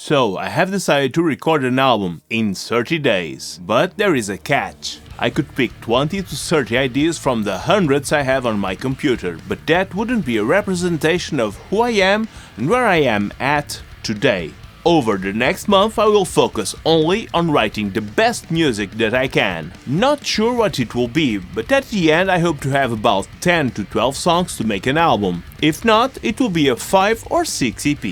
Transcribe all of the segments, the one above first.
So I have decided to record an album in 30 days. But there is a catch. I could pick 20 to 30 ideas from the hundreds I have on my computer, but that wouldn't be a representation of who I am and where I am at today. Over the next month I will focus only on writing the best music that I can. Not sure what it will be, but at the end I hope to have about 10 to 12 songs to make an album. If not, it will be a 5 or 6 EP.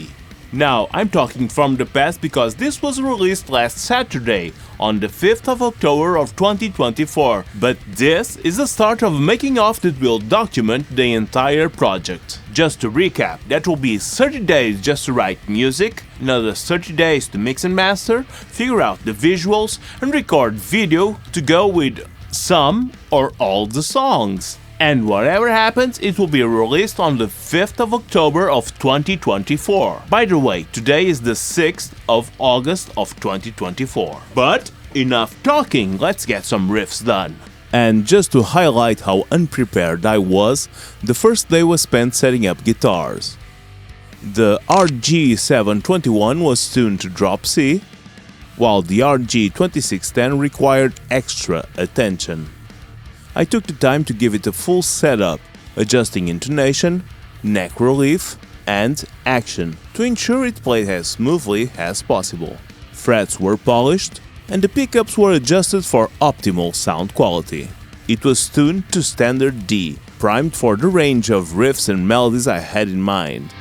Now, I'm talking from the past because this was released last Saturday, on the 5th of October of 2024, but this is the start of a making of that will document the entire project. Just to recap, that will be 30 days just to write music, another 30 days to mix and master, figure out the visuals, and record video to go with some or all the songs. And whatever happens, it will be released on the 5th of October of 2024. By the way, today is the 6th of August of 2024. But enough talking, let's get some riffs done. And just to highlight how unprepared I was, the first day was spent setting up guitars. The RG721 was tuned to drop C, while the RG2610 required extra attention. I took the time to give it a full setup, adjusting intonation, neck relief, and action to ensure it played as smoothly as possible. Frets were polished, and the pickups were adjusted for optimal sound quality. It was tuned to standard D, primed for the range of riffs and melodies I had in mind.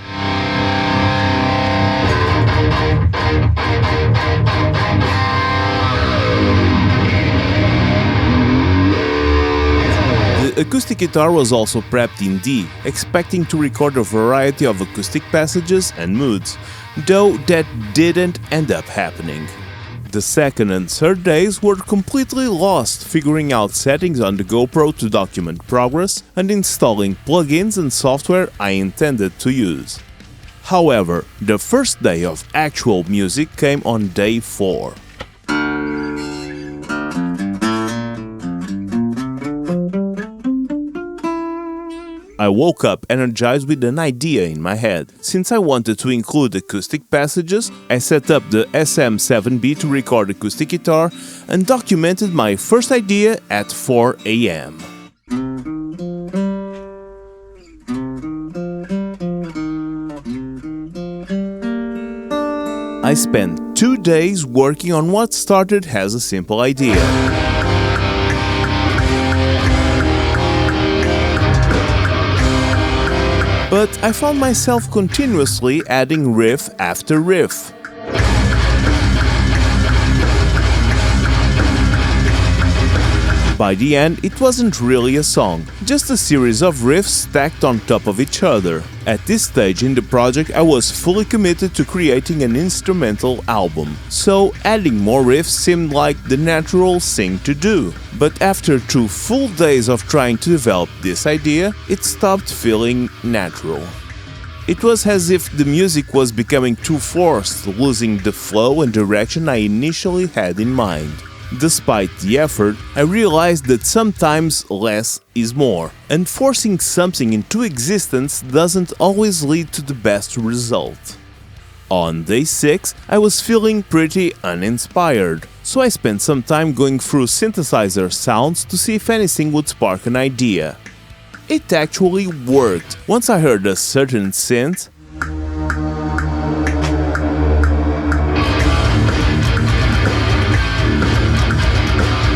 The acoustic guitar was also prepped in D, expecting to record a variety of acoustic passages and moods, though that didn't end up happening. The second and third days were completely lost figuring out settings on the GoPro to document progress and installing plugins and software I intended to use. However, the first day of actual music came on day 4. I woke up energized with an idea in my head. Since I wanted to include acoustic passages, I set up the SM7B to record acoustic guitar and documented my first idea at 4 a.m. I spent 2 days working on what started as a simple idea. But I found myself continuously adding riff after riff. By the end, it wasn't really a song, just a series of riffs stacked on top of each other. At this stage in the project, I was fully committed to creating an instrumental album, so adding more riffs seemed like the natural thing to do. But after 2 full days of trying to develop this idea, it stopped feeling natural. It was as if the music was becoming too forced, losing the flow and direction I initially had in mind. Despite the effort, I realized that sometimes less is more, and forcing something into existence doesn't always lead to the best result. On day 6, I was feeling pretty uninspired, so I spent some time going through synthesizer sounds to see if anything would spark an idea. It actually worked. Once I heard a certain synth,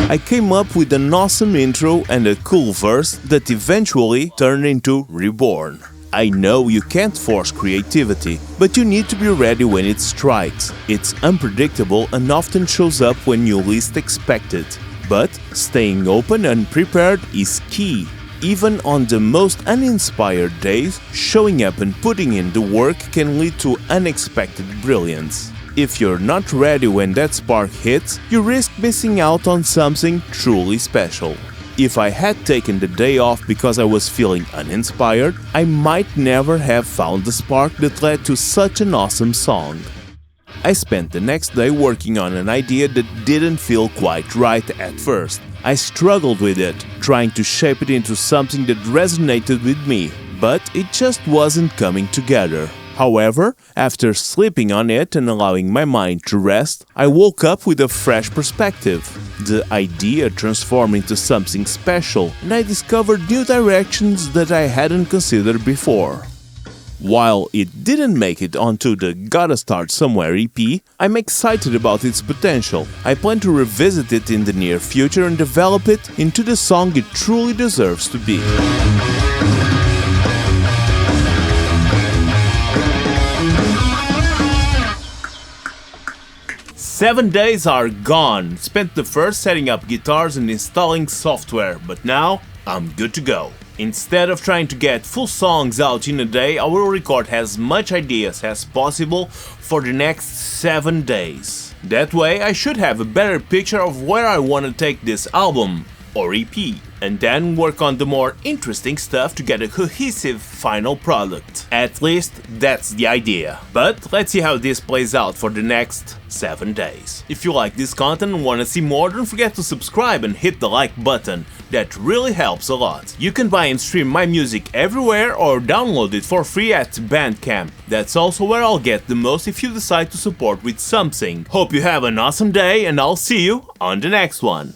I came up with an awesome intro and a cool verse that eventually turned into Reborn. I know you can't force creativity, but you need to be ready when it strikes. It's unpredictable and often shows up when you least expect it. But staying open and prepared is key. Even on the most uninspired days, showing up and putting in the work can lead to unexpected brilliance. If you're not ready when that spark hits, you risk missing out on something truly special. If I had taken the day off because I was feeling uninspired, I might never have found the spark that led to such an awesome song. I spent the next day working on an idea that didn't feel quite right at first. I struggled with it, trying to shape it into something that resonated with me, but it just wasn't coming together. However, after sleeping on it and allowing my mind to rest, I woke up with a fresh perspective. The idea transformed into something special, and I discovered new directions that I hadn't considered before. While it didn't make it onto the Gotta Start Somewhere EP, I'm excited about its potential. I plan to revisit it in the near future and develop it into the song it truly deserves to be. 7 days are gone. Spent the first setting up guitars and installing software, but now I'm good to go. Instead of trying to get full songs out in a day, I will record as much ideas as possible for the next 7 days. That way I should have a better picture of where I want to take this album or EP, and then work on the more interesting stuff to get a cohesive final product. At least that's the idea. But let's see how this plays out for the next 7 days. If you like this content and want to see more, don't forget to subscribe and hit the like button. That really helps a lot. You can buy and stream my music everywhere or download it for free at Bandcamp. That's also where I'll get the most if you decide to support with something. Hope you have an awesome day, and I'll see you on the next one.